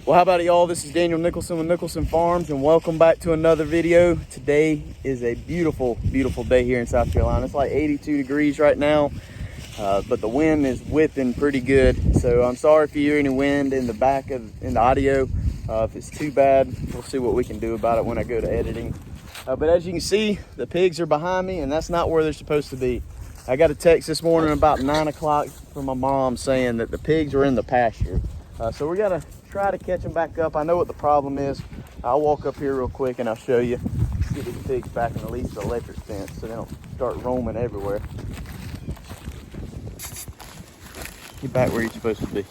Well, how about it, y'all? This is Daniel Nicholson with Nicholson Farms, and welcome back to another video. Today is a beautiful, beautiful day here in South Carolina. It's like 82 degrees right now, but the wind is whipping pretty good. So I'm sorry if you hear any wind in the audio. If it's too bad, we'll see what we can do about it when I go to editing. But as you can see, the pigs are behind me, and that's not where they're supposed to be. I got a text this morning about 9 o'clock from my mom saying that the pigs are in the pasture. So we gotta try to catch them back up. I know what the problem is. I'll walk up here real quick and I'll show you. Get these pigs back in at least the electric fence so they don't start roaming everywhere. Get back where you're supposed to be.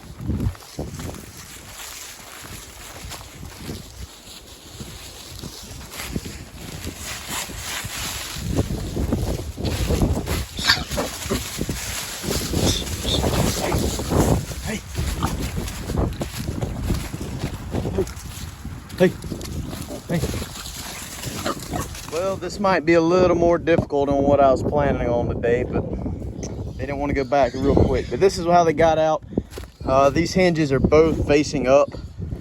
Hey. Well, this might be a little more difficult than what I was planning on today, but they didn't want to go back real quick. But this is how they got out. These hinges are both facing up.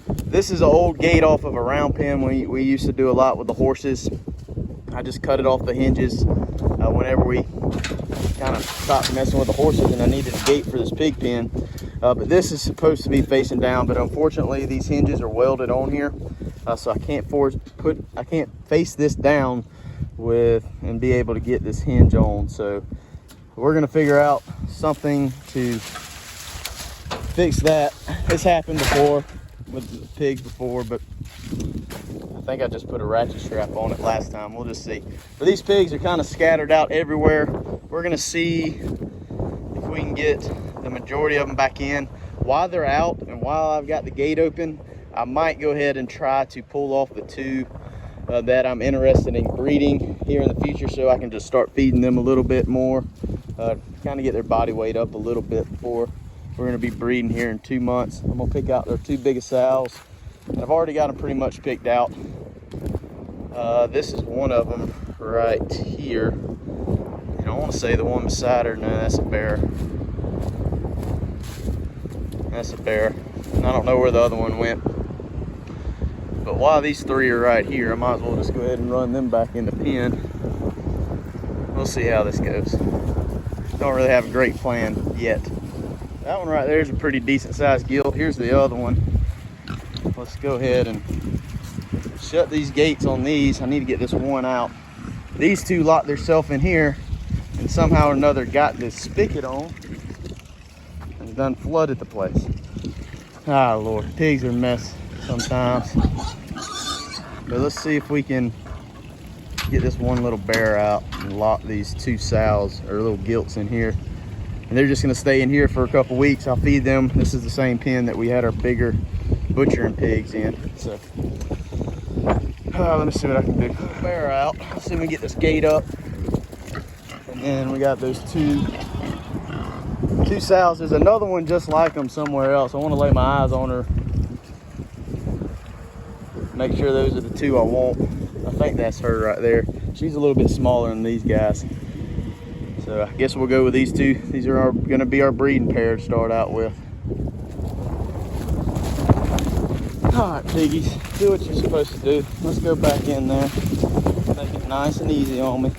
This is an old gate off of a round pen we used to do a lot with the horses. I just cut it off the hinges whenever we kind of stopped messing with the horses and I needed a gate for this pig pen. But this is supposed to be facing down, but unfortunately these hinges are welded on here. So I can't face this down and be able to get this hinge on. So we're gonna figure out something to fix that. It's happened before with the pigs before, but I think I just put a ratchet strap on it last time. We'll just see. But these pigs are kind of scattered out everywhere. We're gonna see if we can get the majority of them back in. While they're out and while I've got the gate open, I might go ahead and try to pull off the two that I'm interested in breeding here in the future, so I can just start feeding them a little bit more, kind of get their body weight up a little bit before we're going to be breeding here in 2 months. I'm going to pick out their two biggest sows, and I've already got them pretty much picked out. This is one of them right here, and I want to say the one beside her. No, that's a bear. That's a bear, and I don't know where the other one went. But while these three are right here, I might as well just go ahead and run them back in the pen. We'll see how this goes. Don't really have a great plan yet. That one right there is a pretty decent sized gilt. Here's the other one. Let's go ahead and shut these gates on these. I need to get this one out. These two locked themselves in here and somehow or another got this spigot on and done flooded the place. Ah, Lord, pigs are a mess sometimes. But let's see if we can get this one little bear out and lock these two sows or little gilts in here. And they're just gonna stay in here for a couple weeks. I'll feed them. This is the same pen that we had our bigger butchering pigs in. So let me see what I can do. Bear out. Let's see if we can get this gate up. And then we got those two sows. There's another one just like them somewhere else. I want to lay my eyes on her. Make sure those are the two I want. I think that's her right there. She's a little bit smaller than these guys. So I guess we'll go with these two. These are gonna be our breeding pair to start out with. All right, piggies, do what you're supposed to do. Let's go back in there. Make it nice and easy on me.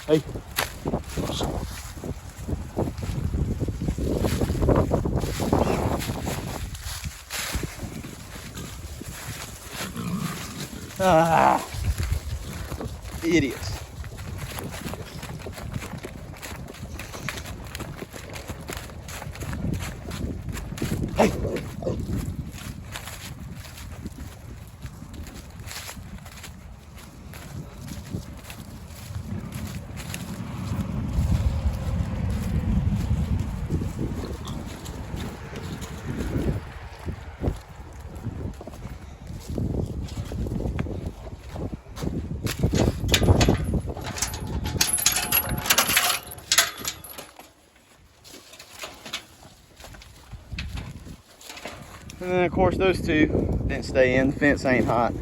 Hey. Ah, idiots. Hey. And then of course those two didn't stay in. The fence ain't hot.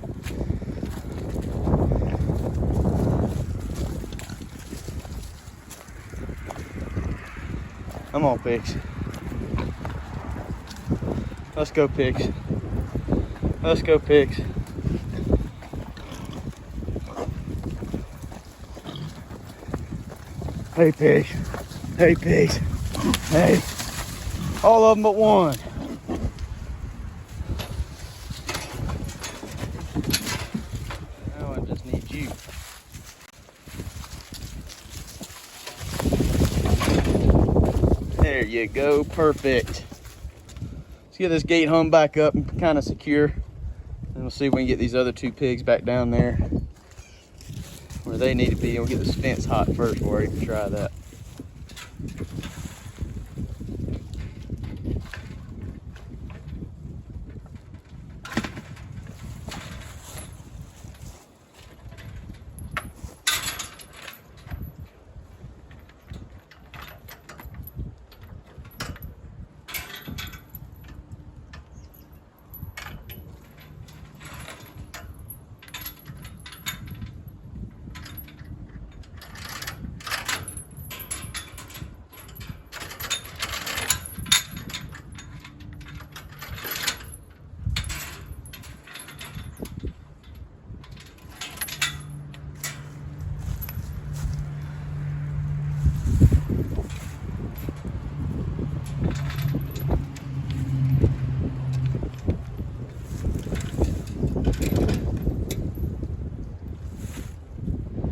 Come on, pigs. Let's go, pigs. Let's go, pigs. Hey, pigs. Hey, pigs. Hey. All of them but one. Now I just need you. There you go. Perfect. Let's get this gate hung back up and kind of secure. And we'll see if we can get these other 2 pigs back down there where they need to be. We'll get this fence hot first before we can try that.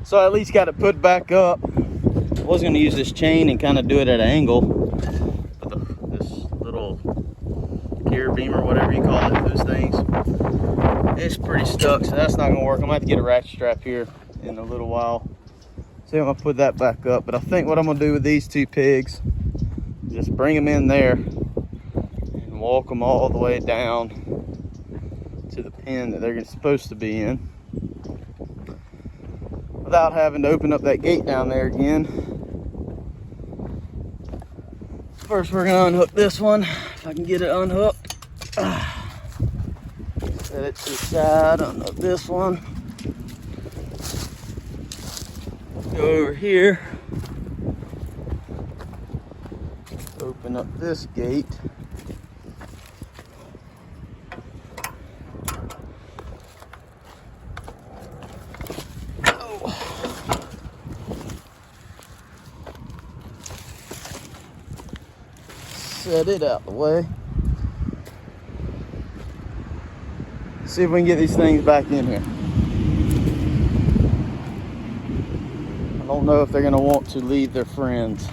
So I at least got it put back up. I was going to use this chain and kind of do it at an angle. But this little gear beam or whatever you call it, those things, it's pretty stuck, so that's not going to work. I'm going to have to get a ratchet strap here in a little while. So I'm going to put that back up. But I think what I'm going to do with these 2 pigs, just bring them in there and walk them all the way down to the pen that they're supposed to be in, without having to open up that gate down there again. First, we're gonna unhook this one, if I can get it unhooked. Set it to the side, unhook this one. Go over here. Open up this gate. Set it out the way. See if we can get these things back in here. I don't know if they're going to want to leave their friends.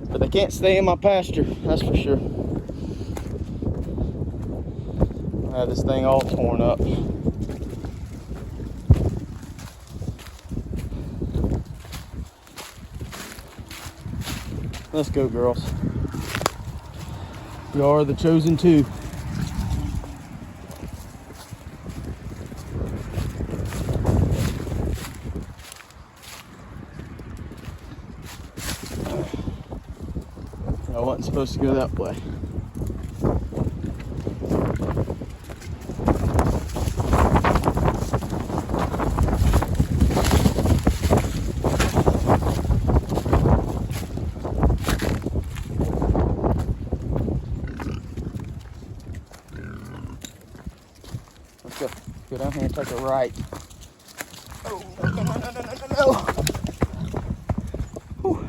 But they can't stay in my pasture, that's for sure. I have this thing all torn up. Let's go, girls. You are the chosen 2. I wasn't supposed to go that way. Go down here and take a right. Oh, no. Whew.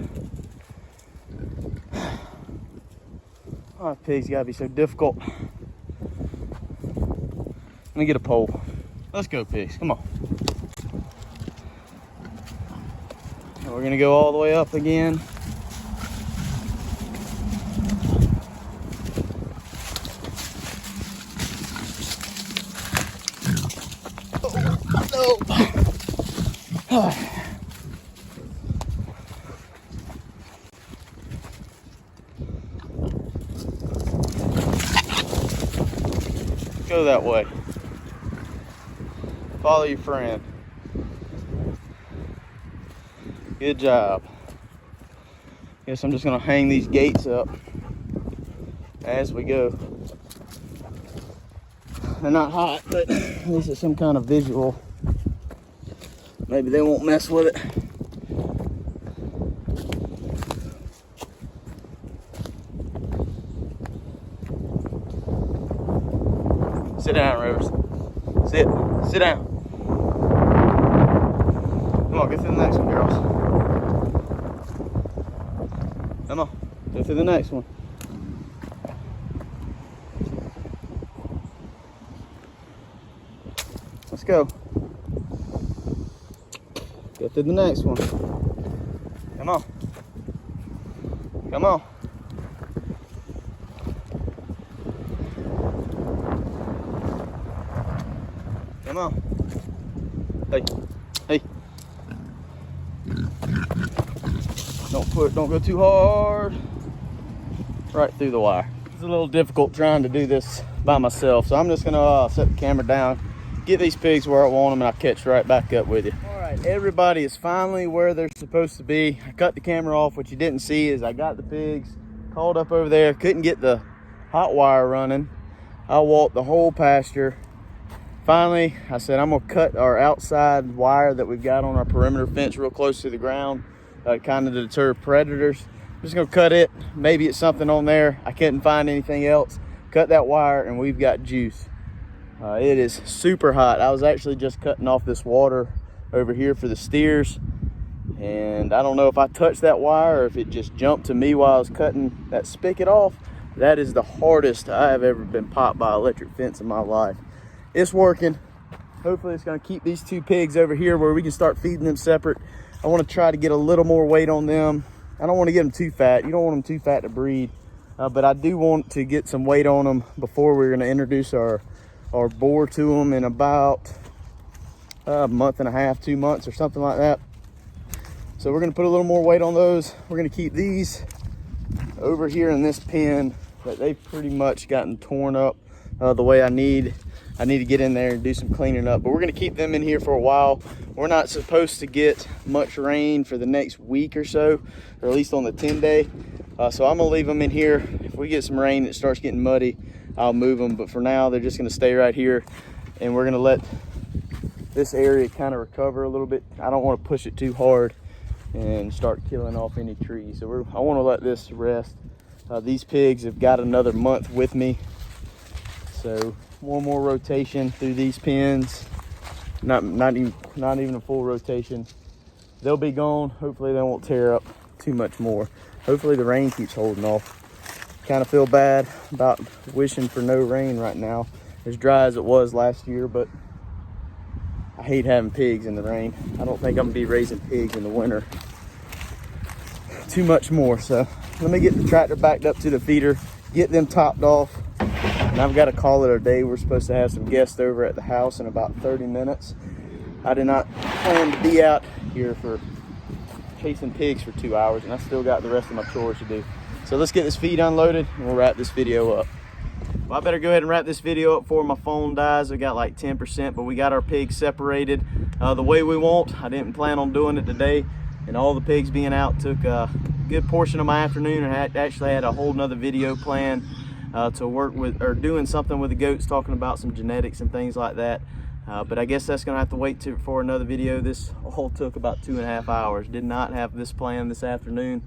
Oh, pigs gotta be so difficult. Let me get a pole. Let's go, pigs, come on. And we're gonna go all the way up again. Go that way. Follow your friend. Good job. Guess I'm just gonna hang these gates up as we go. They're not hot, but at least it's some kind of visual. Maybe they won't mess with it. Sit down, Rivers. Sit down. Come on, get through the next one, girls. Come on, go through the next one. Let's go. Go through the next one. Come on. Come on. Come on. Hey. Hey. Don't go too hard. Right through the wire. It's a little difficult trying to do this by myself, so I'm just gonna set the camera down, get these pigs where I want them, and I'll catch right back up with you. All right, everybody is finally where they're supposed to be. I cut the camera off. What you didn't see is I got the pigs called up over there, couldn't get the hot wire running. I walked the whole pasture. Finally, I said I'm gonna cut our outside wire that we've got on our perimeter fence real close to the ground, kind of to deter predators. I'm just gonna cut it. Maybe it's something on there. I couldn't find anything else. Cut that wire and we've got juice. It is super hot. I was actually just cutting off this water over here for the steers, and I don't know if I touched that wire or if it just jumped to me while I was cutting that spigot off. That is the hardest I have ever been popped by electric fence in my life. It's working. Hopefully it's going to keep these two pigs over here where we can start feeding them separate. I want to try to get a little more weight on them. I don't want to get them too fat. You don't want them too fat to breed, but I do want to get some weight on them before we're going to introduce our boar to them in about a month and a half, 2 months or something like that. So we're going to put a little more weight on those. We're going to keep these over here in this pen that they've pretty much gotten torn up the way I need to get in there and do some cleaning up, but we're going to keep them in here for a while. We're not supposed to get much rain for the next week or so, or at least on the 10-day. So I'm going to leave them in here. If we get some rain, it starts getting muddy, I'll move them. But for now, they're just going to stay right here, and we're going to let this area kind of recover a little bit. I don't want to push it too hard and start killing off any trees. So I want to let this rest. These pigs have got another month with me. So one more rotation through these pens, not even a full rotation. They'll be gone. Hopefully they won't tear up too much more. Hopefully the rain keeps holding off. Kind of feel bad about wishing for no rain right now, as dry as it was last year, but I hate having pigs in the rain. I don't think I'm gonna be raising pigs in the winter too much more. So let me get the tractor backed up to the feeder, get them topped off, and I've got to call it a day. We're supposed to have some guests over at the house in about 30 minutes. I did not plan to be out here for chasing pigs for 2 hours, and I still got the rest of my chores to do. So let's get this feed unloaded and we'll wrap this video up. Well, I better go ahead and wrap this video up before my phone dies. We got like 10%, but we got our pigs separated the way we want. I didn't plan on doing it today, and all the pigs being out took a good portion of my afternoon, and I actually had a whole nother video planned to work with, or doing something with the goats, talking about some genetics and things like that. But I guess that's gonna have to wait for another video. This all took about 2.5 hours. Did not have this planned this afternoon.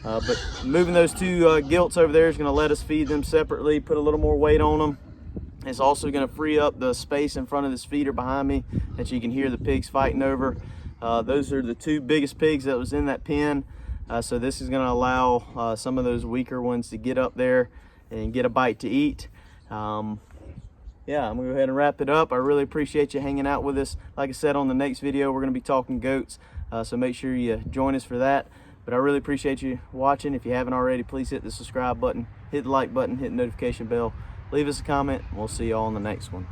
But moving those two gilts over there is gonna let us feed them separately, put a little more weight on them. It's also gonna free up the space in front of this feeder behind me that you can hear the pigs fighting over. Those are the two biggest pigs that was in that pen. So this is gonna allow some of those weaker ones to get up there and get a bite to eat. Yeah, I'm gonna go ahead and wrap it up. I really appreciate you hanging out with us. Like I said, on the next video, we're gonna be talking goats. So make sure you join us for that. But I really appreciate you watching. If you haven't already, please hit the subscribe button, hit the like button, hit the notification bell, leave us a comment, and we'll see you all in the next one.